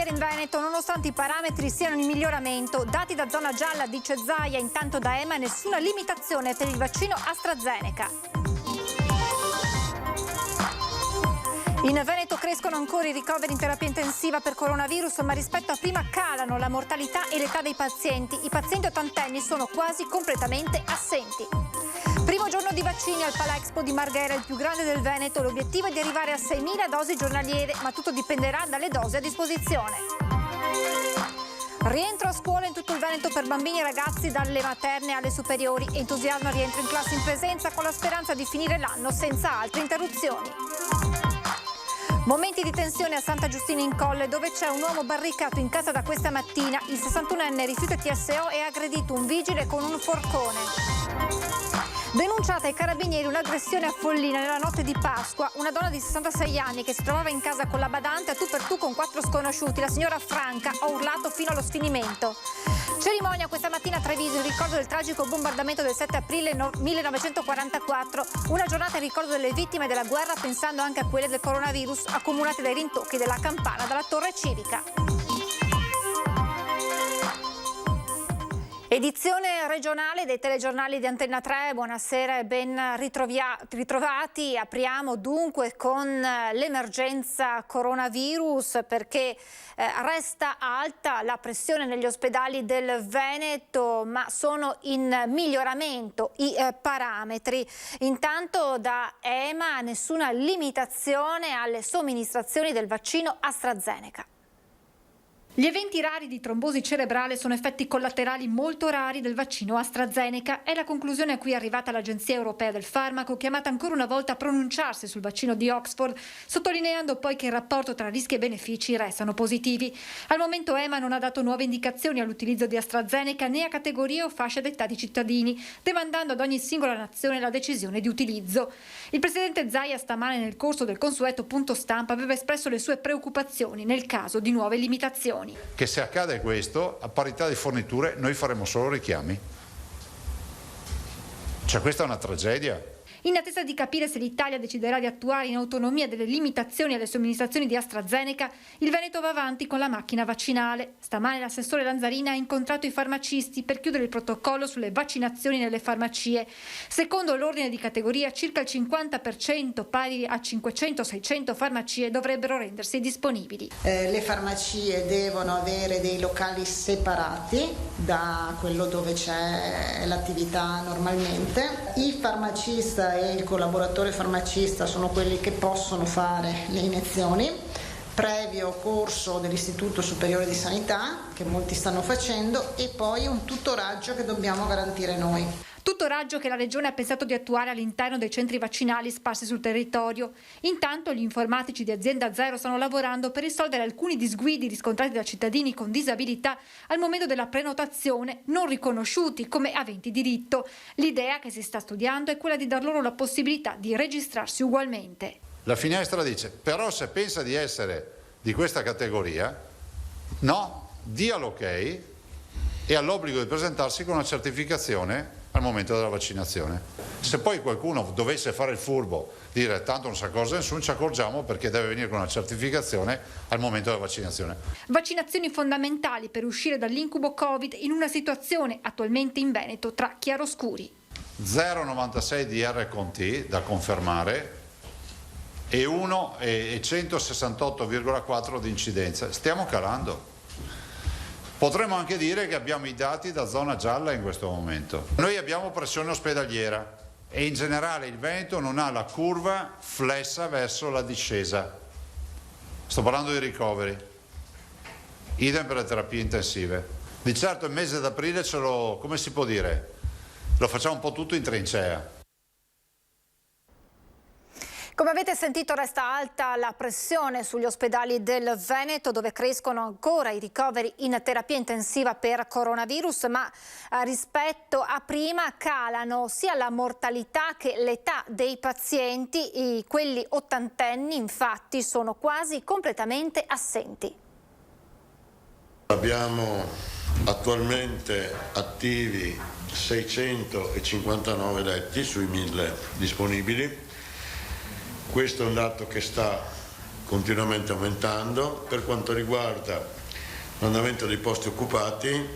giornaliere in Veneto, nonostante i parametri siano in miglioramento. Dati da zona gialla, dice Zaia, intanto da EMA nessuna limitazione per il vaccino AstraZeneca. In Veneto crescono ancora i ricoveri in terapia intensiva per coronavirus, ma rispetto a prima calano la mortalità e l'età dei pazienti. I pazienti ottantenni sono quasi completamente assenti. Primo giorno di vaccini al Palexpo di Marghera, il più grande del Veneto. L'obiettivo è di arrivare a 6.000 dosi giornaliere, ma tutto dipenderà dalle dosi a disposizione. Rientro a scuola in tutto il Veneto per bambini e ragazzi dalle materne alle superiori. Entusiasmo al rientro in classe in presenza con la speranza di finire l'anno senza altre interruzioni. Momenti di tensione a Santa Giustina in Colle, dove c'è un uomo barricato in casa da questa mattina. Il 61enne rifiuta TSO e ha aggredito un vigile con un forcone. Denunciata ai carabinieri un'aggressione a Follina nella notte di Pasqua. Una donna di 66 anni che si trovava in casa con la badante a tu per tu con 4 sconosciuti. La signora Franca ha urlato fino allo sfinimento. Cerimonia questa mattina a Treviso in ricordo del tragico bombardamento del 7 aprile 1944. Una giornata in ricordo delle vittime della guerra, pensando anche a quelle del coronavirus accomunate dai rintocchi della campana dalla torre civica. Edizione regionale dei telegiornali di Antenna 3, buonasera e ben ritrovati. Apriamo dunque con l'emergenza coronavirus perché resta alta la pressione negli ospedali del Veneto, ma sono in miglioramento i parametri. Intanto da EMA nessuna limitazione alle somministrazioni del vaccino AstraZeneca. Gli eventi rari di trombosi cerebrale sono effetti collaterali molto rari del vaccino AstraZeneca. È la conclusione a cui è arrivata l'Agenzia Europea del Farmaco, chiamata ancora una volta a pronunciarsi sul vaccino di Oxford, sottolineando poi che il rapporto tra rischi e benefici restano positivi. Al momento EMA non ha dato nuove indicazioni all'utilizzo di AstraZeneca né a categorie o fasce d'età di cittadini, demandando ad ogni singola nazione la decisione di utilizzo. Il presidente Zaia stamane nel corso del consueto punto stampa aveva espresso le sue preoccupazioni nel caso di nuove limitazioni. Che se accade questo, a parità di forniture, noi faremo solo richiami. Cioè questa è una tragedia. In attesa di capire se l'Italia deciderà di attuare in autonomia delle limitazioni alle somministrazioni di AstraZeneca, il Veneto va avanti con la macchina vaccinale. Stamane l'assessore Lanzarina ha incontrato i farmacisti per chiudere il protocollo sulle vaccinazioni nelle farmacie. Secondo l'ordine di categoria, circa il 50%, pari a 500-600 farmacie, dovrebbero rendersi disponibili. Le farmacie devono avere dei locali separati da quello dove c'è l'attività normalmente. Il farmacista e il collaboratore farmacista sono quelli che possono fare le iniezioni, previo corso dell'Istituto Superiore di Sanità, che molti stanno facendo, e poi un tutoraggio che dobbiamo garantire noi. Tutoraggio che la Regione ha pensato di attuare all'interno dei centri vaccinali sparsi sul territorio. Intanto gli informatici di Azienda Zero stanno lavorando per risolvere alcuni disguidi riscontrati da cittadini con disabilità al momento della prenotazione, non riconosciuti come aventi diritto. L'idea che si sta studiando è quella di dar loro la possibilità di registrarsi ugualmente. La finestra dice, però se pensa di essere di questa categoria, no, dia l'ok e ha l'obbligo di presentarsi con una certificazione al momento della vaccinazione. Se poi qualcuno dovesse fare il furbo, dire tanto non sa cosa nessuno, ci accorgiamo perché deve venire con una certificazione al momento della vaccinazione. Vaccinazioni fondamentali per uscire dall'incubo Covid in una situazione attualmente in Veneto tra chiaroscuri. 0,96 di R con T da confermare e 168,4 di incidenza. Stiamo calando. Potremmo anche dire che abbiamo i dati da zona gialla in questo momento. Noi abbiamo pressione ospedaliera e in generale il Veneto non ha la curva flessa verso la discesa. Sto parlando di ricoveri. Idem per le terapie intensive. Di certo il mese d'aprile come si può dire, lo facciamo un po' tutto in trincea. Come avete sentito resta alta la pressione sugli ospedali del Veneto, dove crescono ancora i ricoveri in terapia intensiva per coronavirus, ma rispetto a prima calano sia la mortalità che l'età dei pazienti. Quelli ottantenni infatti sono quasi completamente assenti. Abbiamo attualmente attivi 659 letti sui 1000 disponibili. Questo è un dato che sta continuamente aumentando. Per quanto riguarda l'andamento dei posti occupati,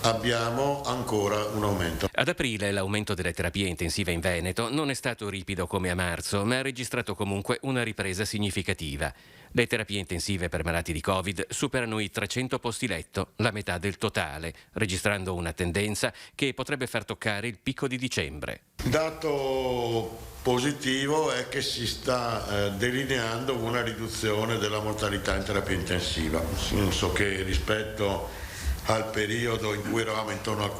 abbiamo ancora un aumento. Ad aprile l'aumento delle terapie intensive in Veneto non è stato ripido come a marzo, ma ha registrato comunque una ripresa significativa. Le terapie intensive per malati di Covid superano i 300 posti letto, la metà del totale, registrando una tendenza che potrebbe far toccare il picco di dicembre. Dato positivo è che si sta delineando una riduzione della mortalità in terapia intensiva, nel senso che rispetto al periodo in cui eravamo intorno al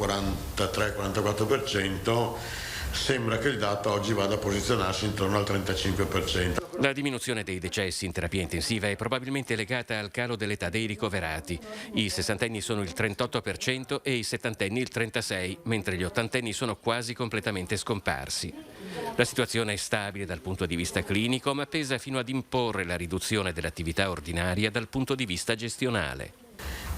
43-44%, sembra che il dato oggi vada a posizionarsi intorno al 35%. La diminuzione dei decessi in terapia intensiva è probabilmente legata al calo dell'età dei ricoverati. I sessantenni sono il 38% e i settantenni il 36%, mentre gli ottantenni sono quasi completamente scomparsi. La situazione è stabile dal punto di vista clinico, ma pesa fino ad imporre la riduzione dell'attività ordinaria dal punto di vista gestionale.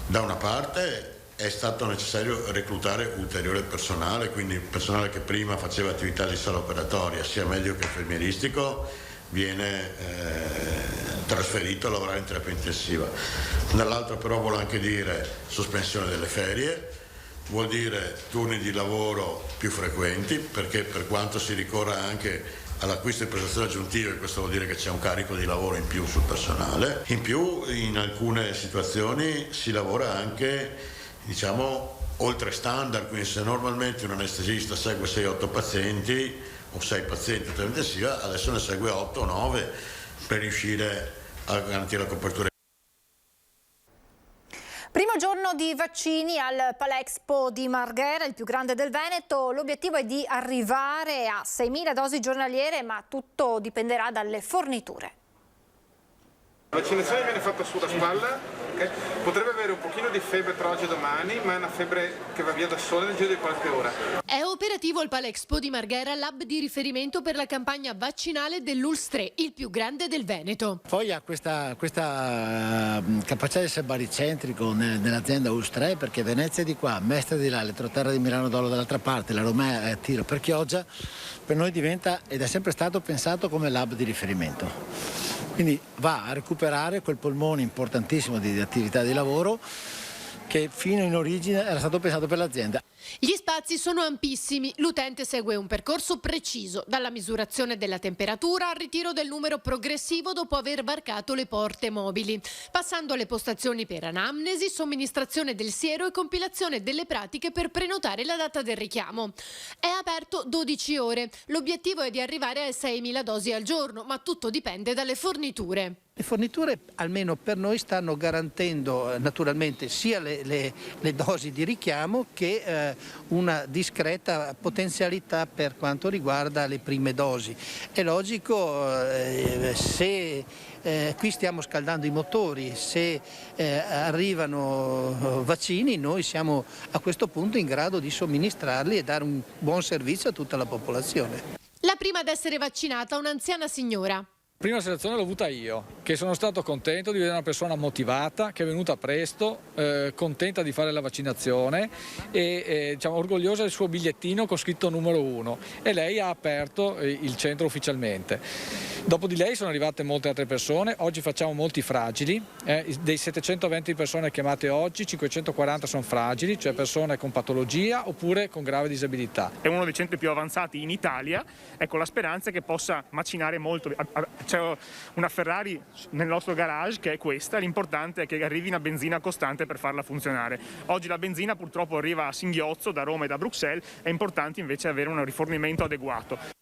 Da una parte è stato necessario reclutare ulteriore personale, quindi personale che prima faceva attività di sala operatoria, sia medico che infermieristico, viene trasferito a lavorare in terapia intensiva. Dall'altro però vuole anche dire sospensione delle ferie, vuol dire turni di lavoro più frequenti, perché per quanto si ricorra anche all'acquisto di prestazioni aggiuntive, questo vuol dire che c'è un carico di lavoro in più sul personale. In più, in alcune situazioni si lavora anche, oltre standard, quindi se normalmente un anestesista segue 6-8 pazienti o 6 pazienti in terapia intensiva, adesso ne segue 8 o 9 per riuscire a garantire la copertura. Primo giorno di vaccini al Palexpo di Marghera, il più grande del Veneto. L'obiettivo è di arrivare a 6.000 dosi giornaliere, ma tutto dipenderà dalle forniture. La vaccinazione viene fatta sulla spalla, potrebbe avere un pochino di febbre tra oggi e domani, ma è una febbre che va via da sola nel giro di qualche ora. È operativo al Palexpo di Marghera, l'hub di riferimento per la campagna vaccinale dell'ULSS 3, il più grande del Veneto. Poi ha questa capacità di essere baricentrico nell'azienda ULSS 3, perché Venezia è di qua, Mestre di là, l'Elettroterra di Milano Dolo dall'altra parte, la Romea è a tiro per Chioggia, per noi diventa ed è sempre stato pensato come l'hub di riferimento. Quindi va a recuperare quel polmone importantissimo di attività di lavoro che fino in origine era stato pensato per l'azienda. Gli spazi sono ampissimi, l'utente segue un percorso preciso, dalla misurazione della temperatura al ritiro del numero progressivo dopo aver varcato le porte mobili, passando alle postazioni per anamnesi, somministrazione del siero e compilazione delle pratiche per prenotare la data del richiamo. È aperto 12 ore, l'obiettivo è di arrivare a 6.000 dosi al giorno, ma tutto dipende dalle forniture. Le forniture, almeno per noi, stanno garantendo naturalmente sia le dosi di richiamo che una discreta potenzialità per quanto riguarda le prime dosi. È logico, se qui stiamo scaldando i motori, se arrivano vaccini, noi siamo a questo punto in grado di somministrarli e dare un buon servizio a tutta la popolazione. La prima ad essere vaccinata, un'anziana signora. La prima sensazione l'ho avuta io, che sono stato contento di vedere una persona motivata, che è venuta presto, contenta di fare la vaccinazione e orgogliosa del suo bigliettino con scritto numero 1, e lei ha aperto il centro ufficialmente. Dopo di lei sono arrivate molte altre persone, oggi facciamo molti fragili, dei 720 persone chiamate oggi, 540 sono fragili, cioè persone con patologia oppure con grave disabilità. È uno dei centri più avanzati in Italia, ecco, la speranza è che possa vaccinare molto. C'è una Ferrari nel nostro garage che è questa, l'importante è che arrivi una benzina costante per farla funzionare. Oggi la benzina purtroppo arriva a singhiozzo da Roma e da Bruxelles, è importante invece avere un rifornimento adeguato.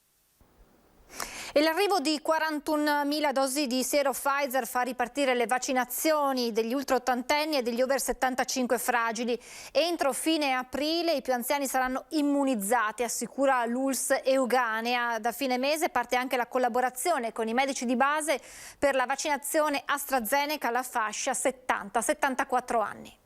E l'arrivo di 41.000 dosi di siero Pfizer fa ripartire le vaccinazioni degli ultraottantenni e degli over 75 fragili. Entro fine aprile i più anziani saranno immunizzati, assicura l'ULSS Euganea. Da fine mese parte anche la collaborazione con i medici di base per la vaccinazione AstraZeneca alla fascia 70-74 anni.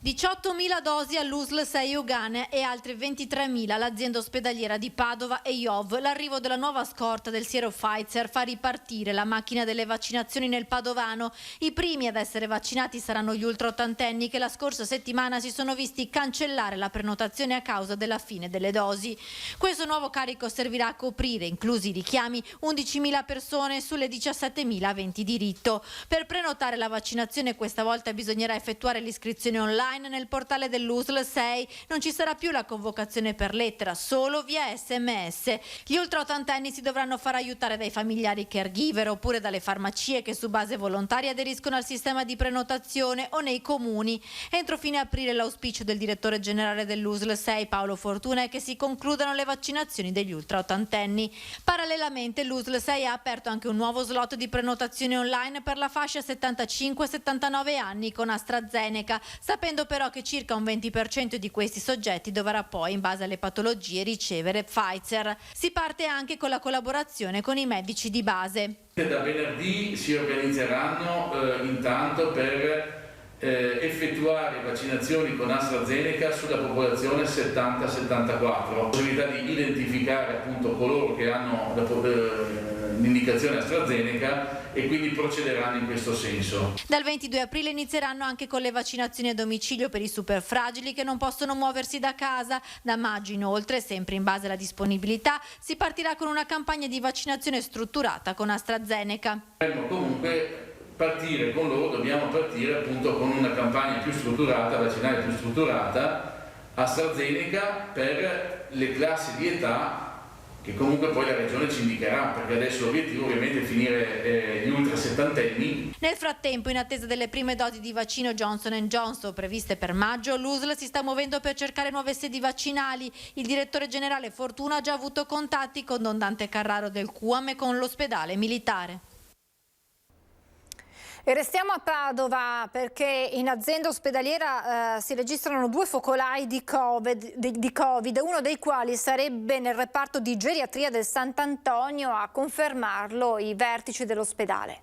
18.000 dosi all'USL 6 Euganea e altre 23.000 all'azienda ospedaliera di Padova e IOV. L'arrivo della nuova scorta del siero Pfizer fa ripartire la macchina delle vaccinazioni nel Padovano. I primi ad essere vaccinati saranno gli ultraottantenni che la scorsa settimana si sono visti cancellare la prenotazione a causa della fine delle dosi. Questo nuovo carico servirà a coprire, inclusi i richiami, 11.000 persone sulle 17.000 aventi diritto. Per prenotare la vaccinazione questa volta bisognerà effettuare l'iscrizione online nel portale dell'USL 6. Non ci sarà più la convocazione per lettera, solo via SMS. Gli ultraottantenni si dovranno far aiutare dai familiari caregiver oppure dalle farmacie che su base volontaria aderiscono al sistema di prenotazione o nei comuni. Entro fine aprile l'auspicio del direttore generale dell'USL 6 Paolo Fortuna è che si concludano le vaccinazioni degli ultraottantenni. Parallelamente l'USL 6 ha aperto anche un nuovo slot di prenotazione online per la fascia 75-79 anni con AstraZeneca, sapendo però che circa un 20% di questi soggetti dovrà poi, in base alle patologie, ricevere Pfizer. Si parte anche con la collaborazione con i medici di base. Da venerdì si organizzeranno intanto per effettuare vaccinazioni con AstraZeneca sulla popolazione 70-74, possibilità di identificare appunto coloro che hanno l'indicazione AstraZeneca e quindi procederanno in questo senso. Dal 22 aprile inizieranno anche con le vaccinazioni a domicilio per i super fragili che non possono muoversi da casa. Da maggio inoltre, sempre in base alla disponibilità, si partirà con una campagna di vaccinazione strutturata con AstraZeneca. Comunque partire con loro, dobbiamo partire appunto con una campagna più strutturata, vaccinale più strutturata, AstraZeneca per le classi di età che comunque poi la regione ci indicherà, perché adesso l'obiettivo ovviamente è finire gli ultra settantenni. Nel frattempo, in attesa delle prime doti di vaccino Johnson & Johnson previste per maggio, l'USL si sta muovendo per cercare nuove sedi vaccinali. Il direttore generale Fortuna ha già avuto contatti con Don Dante Carraro del CUAM e con l'ospedale militare. E restiamo a Padova perché in azienda ospedaliera si registrano 2 focolai di Covid, uno dei quali sarebbe nel reparto di geriatria del Sant'Antonio, a confermarlo i vertici dell'ospedale.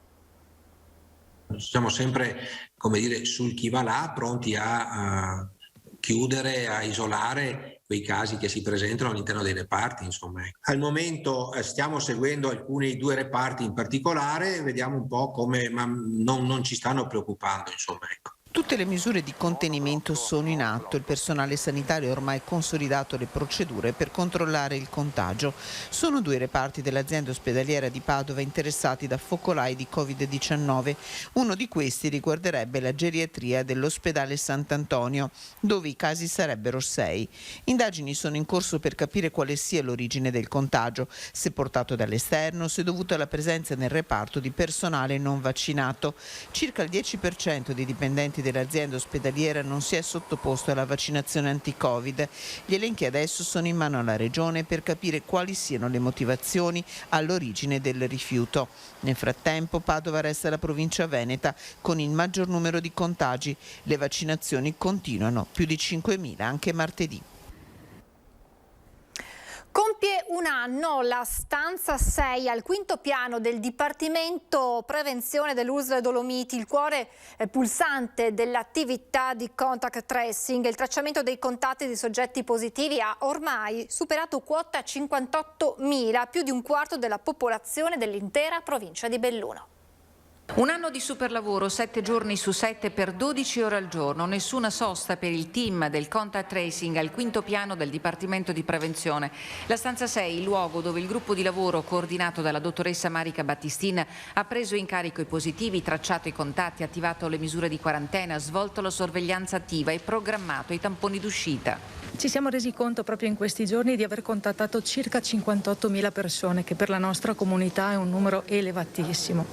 Siamo sempre, come dire, sul chi va là, pronti a chiudere, a isolare quei casi che si presentano all'interno dei reparti, insomma. Al momento stiamo seguendo alcuni 2 reparti in particolare, vediamo un po' come, ma non ci stanno preoccupando, insomma, ecco. Tutte le misure di contenimento sono in atto, il personale sanitario ha ormai consolidato le procedure per controllare il contagio. Sono 2 reparti dell'azienda ospedaliera di Padova interessati da focolai di Covid-19. Uno di questi riguarderebbe la geriatria dell'ospedale Sant'Antonio, dove i casi sarebbero 6. Indagini sono in corso per capire quale sia l'origine del contagio, se portato dall'esterno, se dovuto alla presenza nel reparto di personale non vaccinato. Circa il 10% dei dipendenti dell'azienda ospedaliera non si è sottoposto alla vaccinazione anti-Covid. Gli elenchi adesso sono in mano alla Regione per capire quali siano le motivazioni all'origine del rifiuto. Nel frattempo Padova resta la provincia veneta con il maggior numero di contagi. Le vaccinazioni continuano, più di 5.000 anche martedì. Compie un anno la stanza 6 al 5° piano del Dipartimento Prevenzione dell'USL Dolomiti, il cuore pulsante dell'attività di contact tracing. Il tracciamento dei contatti di soggetti positivi ha ormai superato quota 58.000, più di un quarto della popolazione dell'intera provincia di Belluno. Un anno di superlavoro, 7 giorni su 7 per 12 ore al giorno, nessuna sosta per il team del contact tracing al 5° piano del Dipartimento di Prevenzione. La stanza 6, il luogo dove il gruppo di lavoro coordinato dalla dottoressa Marica Battistin ha preso in carico i positivi, tracciato i contatti, attivato le misure di quarantena, svolto la sorveglianza attiva e programmato i tamponi d'uscita. Ci siamo resi conto proprio in questi giorni di aver contattato circa 58.000 persone, che per la nostra comunità è un numero elevatissimo.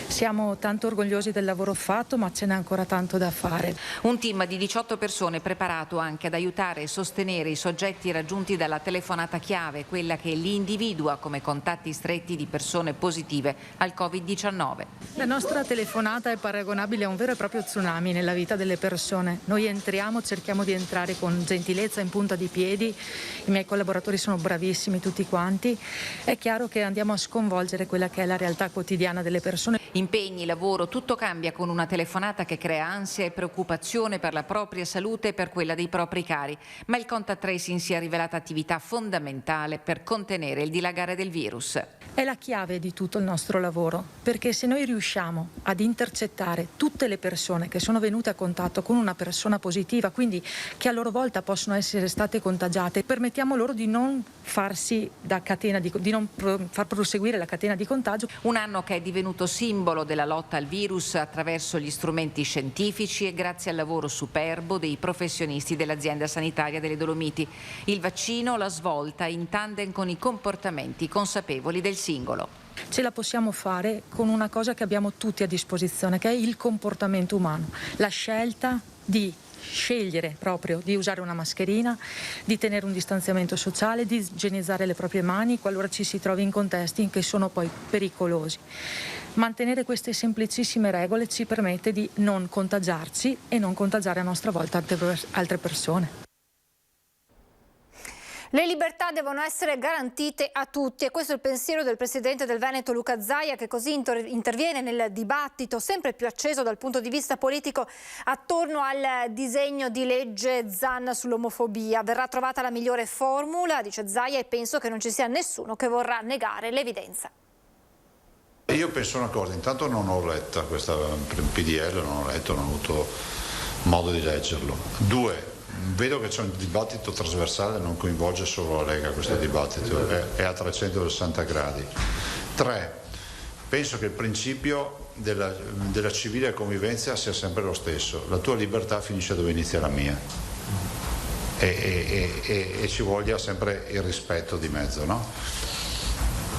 Siamo tanto orgogliosi del lavoro fatto, ma ce n'è ancora tanto da fare. Un team di 18 persone preparato anche ad aiutare e sostenere i soggetti raggiunti dalla telefonata chiave, quella che li individua come contatti stretti di persone positive al Covid-19. La nostra telefonata è paragonabile a un vero e proprio tsunami nella vita delle persone. Noi entriamo, cerchiamo di entrare con gentilezza, in punta di piedi, i miei collaboratori sono bravissimi tutti quanti, è chiaro che andiamo a sconvolgere quella che è la realtà quotidiana delle persone. Impegni, lavoro, tutto cambia con una telefonata che crea ansia e preoccupazione per la propria salute e per quella dei propri cari, ma il contact tracing si è rivelata attività fondamentale per contenere il dilagare del virus. È la chiave di tutto il nostro lavoro, perché se noi riusciamo ad intercettare tutte le persone che sono venute a contatto con una persona positiva, quindi che a loro volta possono essere state contagiate, permettiamo loro di non farsi da catena di non far proseguire la catena di contagio. Un anno che è divenuto simbolo della lotta al virus attraverso gli strumenti scientifici e grazie al lavoro superbo dei professionisti dell'azienda sanitaria delle Dolomiti. Il vaccino, la svolta in tandem con i comportamenti consapevoli del singolo. Ce la possiamo fare con una cosa che abbiamo tutti a disposizione, che è il comportamento umano, la scelta di scegliere proprio di usare una mascherina, di tenere un distanziamento sociale, di igienizzare le proprie mani qualora ci si trovi in contesti che sono poi pericolosi. Mantenere queste semplicissime regole ci permette di non contagiarci e non contagiare a nostra volta altre persone. Le libertà devono essere garantite a tutti e questo è il pensiero del presidente del Veneto Luca Zaia, che così interviene nel dibattito sempre più acceso dal punto di vista politico attorno al disegno di legge Zan sull'omofobia. Verrà trovata la migliore formula, dice Zaia, e penso che non ci sia nessuno che vorrà negare l'evidenza. Io penso una cosa, intanto non ho letta questa PDL, non ho avuto modo di leggerlo. 2, vedo che c'è un dibattito trasversale, non coinvolge solo la Lega questo dibattito, è a 360 gradi. 3, penso che il principio della civile convivenza sia sempre lo stesso, la tua libertà finisce dove inizia la mia e ci voglia sempre il rispetto di mezzo, no?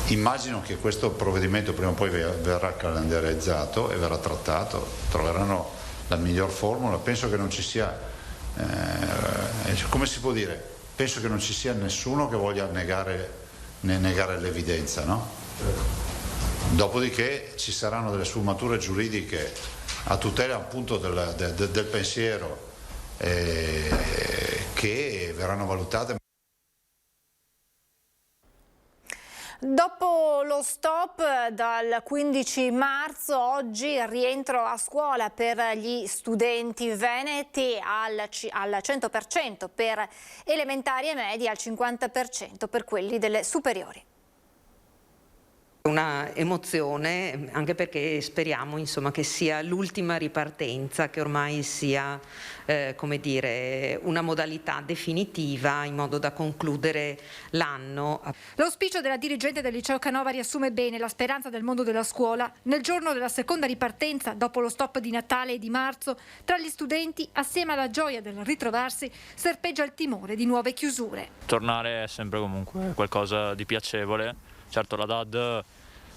Immagino che questo provvedimento prima o poi verrà calendarizzato e verrà trattato, troveranno la miglior formula, penso che non ci sia come si può dire? Penso che non ci sia nessuno che voglia negare l'evidenza, no? Dopodiché ci saranno delle sfumature giuridiche a tutela appunto del pensiero che verranno valutate. Dopo lo stop dal 15 marzo, oggi rientro a scuola per gli studenti veneti al 100% per elementari e medie, al 50% per quelli delle superiori. Una emozione, anche perché speriamo insomma che sia l'ultima ripartenza, che ormai sia come dire, una modalità definitiva in modo da concludere l'anno. L'auspicio della dirigente del liceo Canova riassume bene la speranza del mondo della scuola nel giorno della seconda ripartenza dopo lo stop di Natale e di marzo. Tra gli studenti, assieme alla gioia del ritrovarsi, serpeggia il timore di nuove chiusure. Tornare è sempre comunque qualcosa di piacevole. Certo la DAD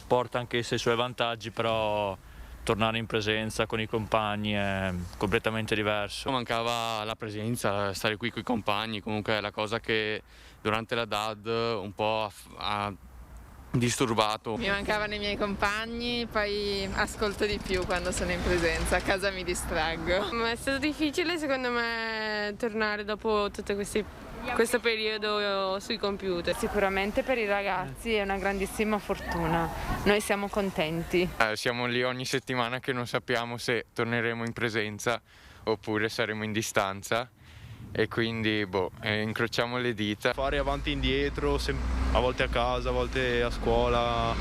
porta anche i suoi vantaggi, però tornare in presenza con i compagni è completamente diverso. Mancava la presenza, stare qui con i compagni, comunque è la cosa che durante la DAD un po' ha disturbato. Mi mancavano i miei compagni, poi ascolto di più quando sono in presenza, a casa mi distraggo. Ma è stato difficile secondo me tornare dopo tutto questo periodo sui computer. Sicuramente per i ragazzi è una grandissima fortuna, noi siamo contenti. Siamo lì ogni settimana che non sappiamo se torneremo in presenza oppure saremo in distanza e quindi incrociamo le dita. Fare avanti e indietro, a volte a casa, a volte a scuola,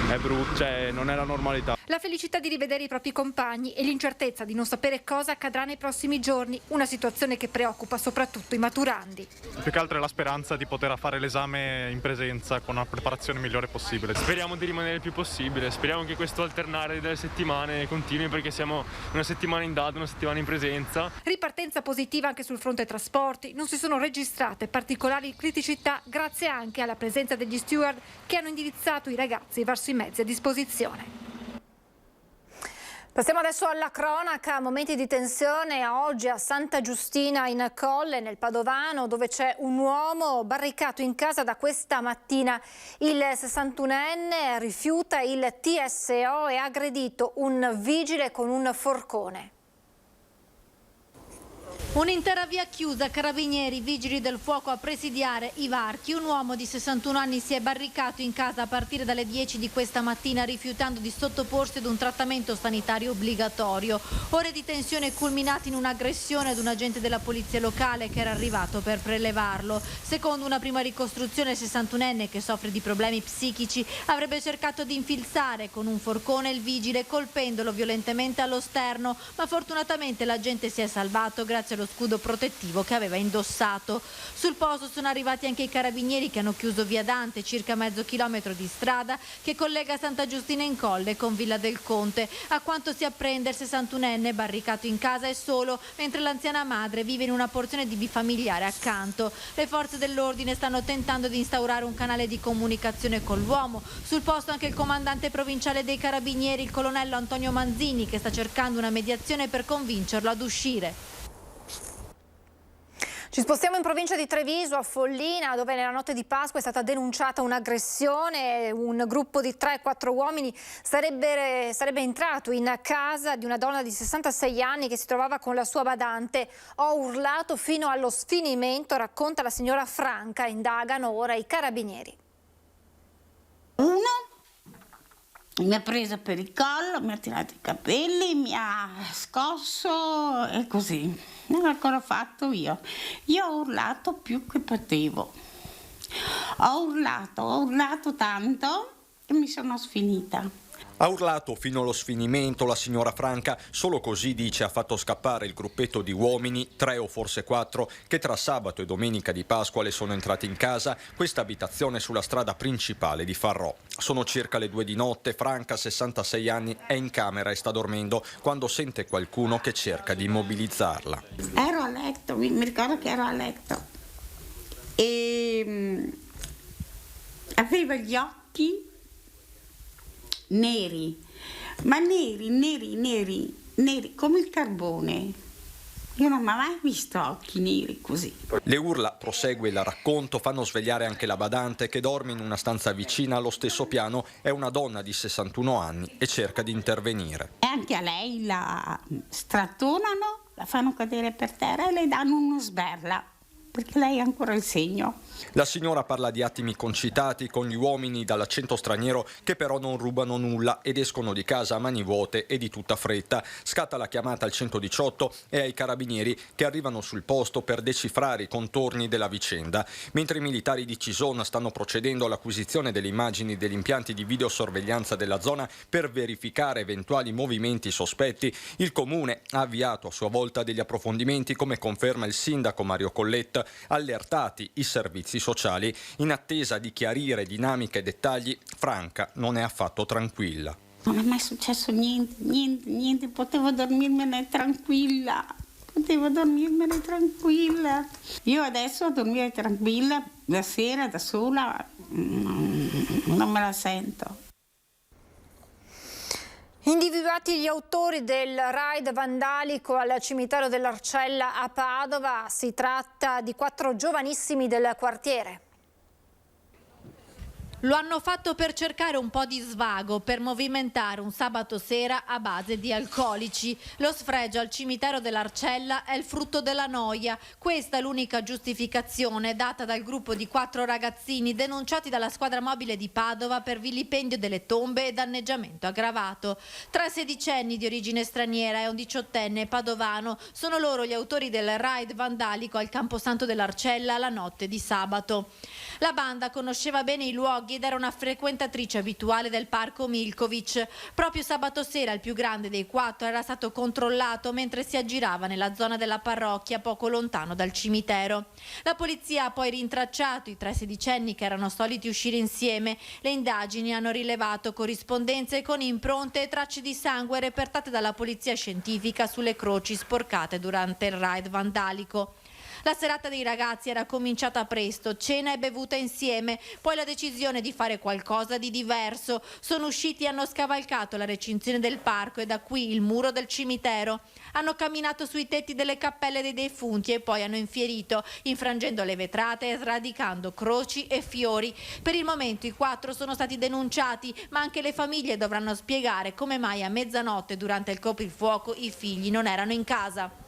è brutto, cioè non è la normalità. La felicità di rivedere i propri compagni e l'incertezza di non sapere cosa accadrà nei prossimi giorni, una situazione che preoccupa soprattutto i maturandi. Più che altro è la speranza di poter fare l'esame in presenza con una preparazione migliore possibile. Speriamo di rimanere il più possibile, speriamo che questo alternare delle settimane continui, perché siamo una settimana in DAD, una settimana in presenza. Ripartenza positiva anche sul fronte trasporti, non si sono registrate particolari criticità grazie anche alla presenza degli steward che hanno indirizzato i ragazzi verso i mezzi a disposizione. Passiamo adesso alla cronaca, momenti di tensione oggi a Santa Giustina in Colle, nel Padovano, dove c'è un uomo barricato in casa da questa mattina. Il 61enne rifiuta il TSO e ha aggredito un vigile con un forcone. Un'intera via chiusa, carabinieri, vigili del fuoco a presidiare i varchi. Un uomo di 61 anni si è barricato in casa a partire dalle 10 di questa mattina, rifiutando di sottoporsi ad un trattamento sanitario obbligatorio. Ore di tensione culminate in un'aggressione ad un agente della polizia locale che era arrivato per prelevarlo. Secondo una prima ricostruzione, il 61enne, che soffre di problemi psichici, avrebbe cercato di infilzare con un forcone il vigile, colpendolo violentemente allo sterno, ma fortunatamente l'agente si è salvato grazie allo scudo protettivo che aveva indossato. Sul posto sono arrivati anche i carabinieri, che hanno chiuso via Dante, circa mezzo chilometro di strada che collega Santa Giustina in Colle con Villa del Conte. A quanto si apprende, il 61enne, barricato in casa, è solo, mentre l'anziana madre vive in una porzione di bifamiliare accanto. Le forze dell'ordine stanno tentando di instaurare un canale di comunicazione con l'uomo. Sul posto anche il comandante provinciale dei carabinieri, il colonnello Antonio Manzini, che sta cercando una mediazione per convincerlo ad uscire. Ci spostiamo in provincia di Treviso, a Follina, dove nella notte di Pasqua è stata denunciata un'aggressione. Un gruppo di 3-4 uomini sarebbe entrato in casa di una donna di 66 anni che si trovava con la sua badante. Ho urlato fino allo sfinimento, racconta la signora Franca. Indagano ora i carabinieri. Uno mi ha presa per il collo, mi ha tirato i capelli, mi ha scosso e così. Non l'ho ancora fatto io. Io ho urlato più che potevo. Ho urlato tanto che mi sono sfinita. Ha urlato fino allo sfinimento la signora Franca, solo così, dice, ha fatto scappare il gruppetto di uomini, 3 o forse 4, che tra sabato e domenica di Pasqua le sono entrati in casa, questa abitazione sulla strada principale di Farrò. Sono circa le 2 di notte, Franca, 66 anni, è in camera e sta dormendo quando sente qualcuno che cerca di immobilizzarla. Ero a letto, mi ricordo che ero a letto e aveva gli occhi neri, ma neri come il carbone. Io non ho mai visto occhi neri così. Le urla, prosegue il racconto, fanno svegliare anche la badante, che dorme in una stanza vicina allo stesso piano. È una donna di 61 anni e cerca di intervenire. E anche a lei la strattonano, la fanno cadere per terra e le danno uno sberla, perché lei ha ancora il segno. La signora parla di attimi concitati con gli uomini dall'accento straniero, che però non rubano nulla ed escono di casa a mani vuote e di tutta fretta. Scatta la chiamata al 118 e ai carabinieri, che arrivano sul posto per decifrare i contorni della vicenda. Mentre i militari di Cison stanno procedendo all'acquisizione delle immagini degli impianti di videosorveglianza della zona per verificare eventuali movimenti sospetti, il comune ha avviato a sua volta degli approfondimenti, come conferma il sindaco Mario Colletta, allertati i servizi sociali. In attesa di chiarire dinamiche e dettagli, Franca non è affatto tranquilla. Non è mai successo niente, potevo dormirmene tranquilla. Io adesso a dormire tranquilla, la sera da sola, non me la sento. Individuati gli autori del raid vandalico al cimitero dell'Arcella a Padova, si tratta di 4 giovanissimi del quartiere. Lo hanno fatto per cercare un po' di svago, per movimentare un sabato sera a base di alcolici. Lo sfregio al cimitero dell'Arcella è il frutto della noia. Questa è l'unica giustificazione data dal gruppo di 4 ragazzini denunciati dalla squadra mobile di Padova per vilipendio delle tombe e danneggiamento aggravato. 3 sedicenni di origine straniera e un 18enne padovano sono loro gli autori del raid vandalico al camposanto dell'Arcella la notte di sabato. La banda conosceva bene i luoghi ed era una frequentatrice abituale del parco Milkovic. Proprio sabato sera il più grande dei 4 era stato controllato mentre si aggirava nella zona della parrocchia poco lontano dal cimitero. La polizia ha poi rintracciato i 3 sedicenni che erano soliti uscire insieme. Le indagini hanno rilevato corrispondenze con impronte e tracce di sangue repertate dalla polizia scientifica sulle croci sporcate durante il raid vandalico. La serata dei ragazzi era cominciata presto, cena e bevuta insieme, poi la decisione di fare qualcosa di diverso. Sono usciti e hanno scavalcato la recinzione del parco e da qui il muro del cimitero. Hanno camminato sui tetti delle cappelle dei defunti e poi hanno infierito, infrangendo le vetrate e sradicando croci e fiori. Per il momento i 4 sono stati denunciati, ma anche le famiglie dovranno spiegare come mai a mezzanotte durante il coprifuoco i figli non erano in casa.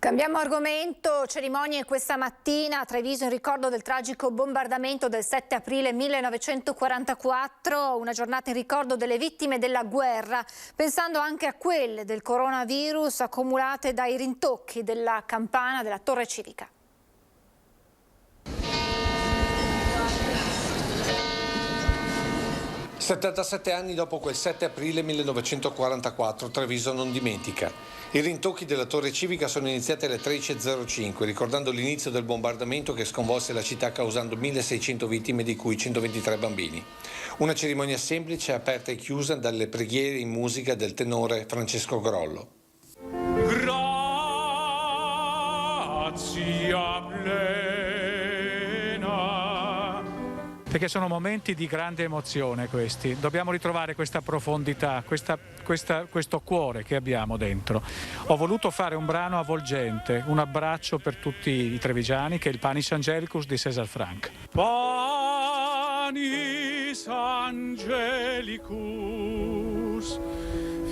Cambiamo argomento, cerimonie questa mattina a Treviso in ricordo del tragico bombardamento del 7 aprile 1944, una giornata in ricordo delle vittime della guerra, pensando anche a quelle del coronavirus accumulate dai rintocchi della campana della Torre Civica. – 77 anni dopo quel 7 aprile 1944, Treviso non dimentica. I rintocchi della Torre Civica sono iniziati alle 13.05, ricordando l'inizio del bombardamento che sconvolse la città causando 1.600 vittime, di cui 123 bambini. Una cerimonia semplice, aperta e chiusa dalle preghiere in musica del tenore Francesco Grollo. Perché sono momenti di grande emozione questi, dobbiamo ritrovare questa profondità, questo cuore che abbiamo dentro. Ho voluto fare un brano avvolgente, un abbraccio per tutti i trevigiani, che è il Panis Angelicus di César Franck. Panis Angelicus,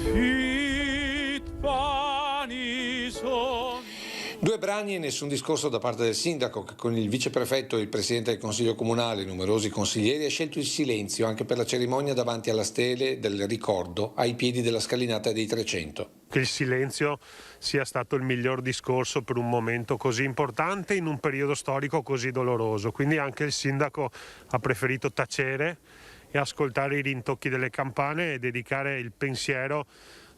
fit panis Due brani e nessun discorso da parte del sindaco, che con il viceprefetto e il presidente del consiglio comunale e numerosi consiglieri ha scelto il silenzio anche per la cerimonia davanti alla stele del ricordo ai piedi della scalinata dei 300. Che il silenzio sia stato il miglior discorso per un momento così importante in un periodo storico così doloroso, quindi anche il sindaco ha preferito tacere e ascoltare i rintocchi delle campane e dedicare il pensiero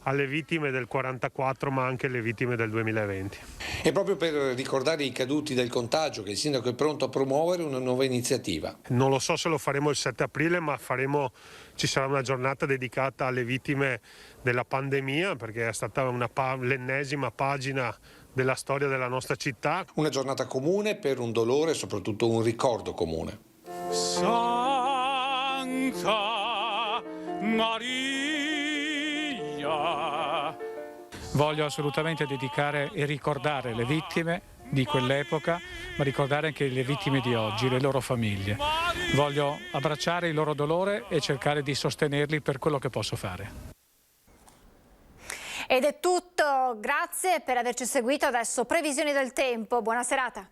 alle vittime del 44, ma anche alle vittime del 2020. E proprio per ricordare i caduti del contagio che il sindaco è pronto a promuovere una nuova iniziativa. Non lo so se lo faremo il 7 aprile, ma ci sarà una giornata dedicata alle vittime della pandemia, perché è stata l'ennesima pagina della storia della nostra città. Una giornata comune per un dolore e soprattutto un ricordo comune. Santa Maria. Voglio assolutamente dedicare e ricordare le vittime di quell'epoca, ma ricordare anche le vittime di oggi, le loro famiglie. Voglio abbracciare il loro dolore e cercare di sostenerli per quello che posso fare. Ed è tutto, grazie per averci seguito. Adesso previsioni del tempo, buona serata.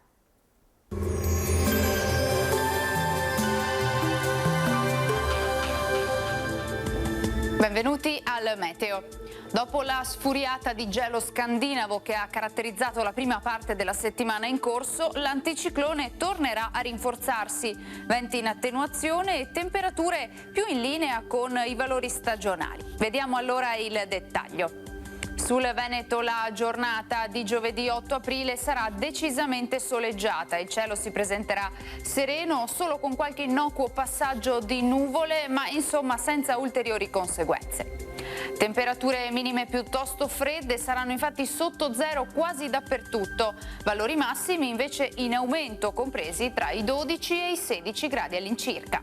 Benvenuti al meteo. Dopo la sfuriata di gelo scandinavo che ha caratterizzato la prima parte della settimana in corso, l'anticiclone tornerà a rinforzarsi, venti in attenuazione e temperature più in linea con i valori stagionali. Vediamo allora il dettaglio. Sul Veneto la giornata di giovedì 8 aprile sarà decisamente soleggiata, il cielo si presenterà sereno solo con qualche innocuo passaggio di nuvole, ma insomma senza ulteriori conseguenze. Temperature minime piuttosto fredde, saranno infatti sotto zero quasi dappertutto, valori massimi invece in aumento compresi tra i 12 e i 16 gradi all'incirca.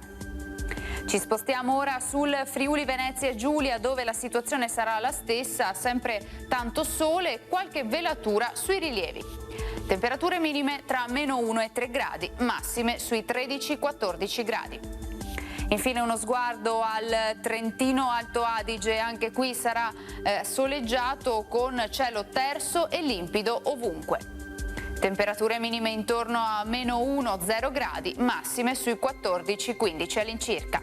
Ci spostiamo ora sul Friuli Venezia Giulia, dove la situazione sarà la stessa, sempre tanto sole e qualche velatura sui rilievi. Temperature minime tra -1 e 3 gradi, massime sui 13-14 gradi. Infine uno sguardo al Trentino Alto Adige, anche qui sarà soleggiato con cielo terso e limpido ovunque. Temperature minime intorno a -1-0 gradi, massime sui 14-15 all'incirca.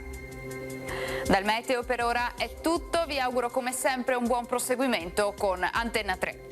Dal meteo per ora è tutto, vi auguro come sempre un buon proseguimento con Antenna 3.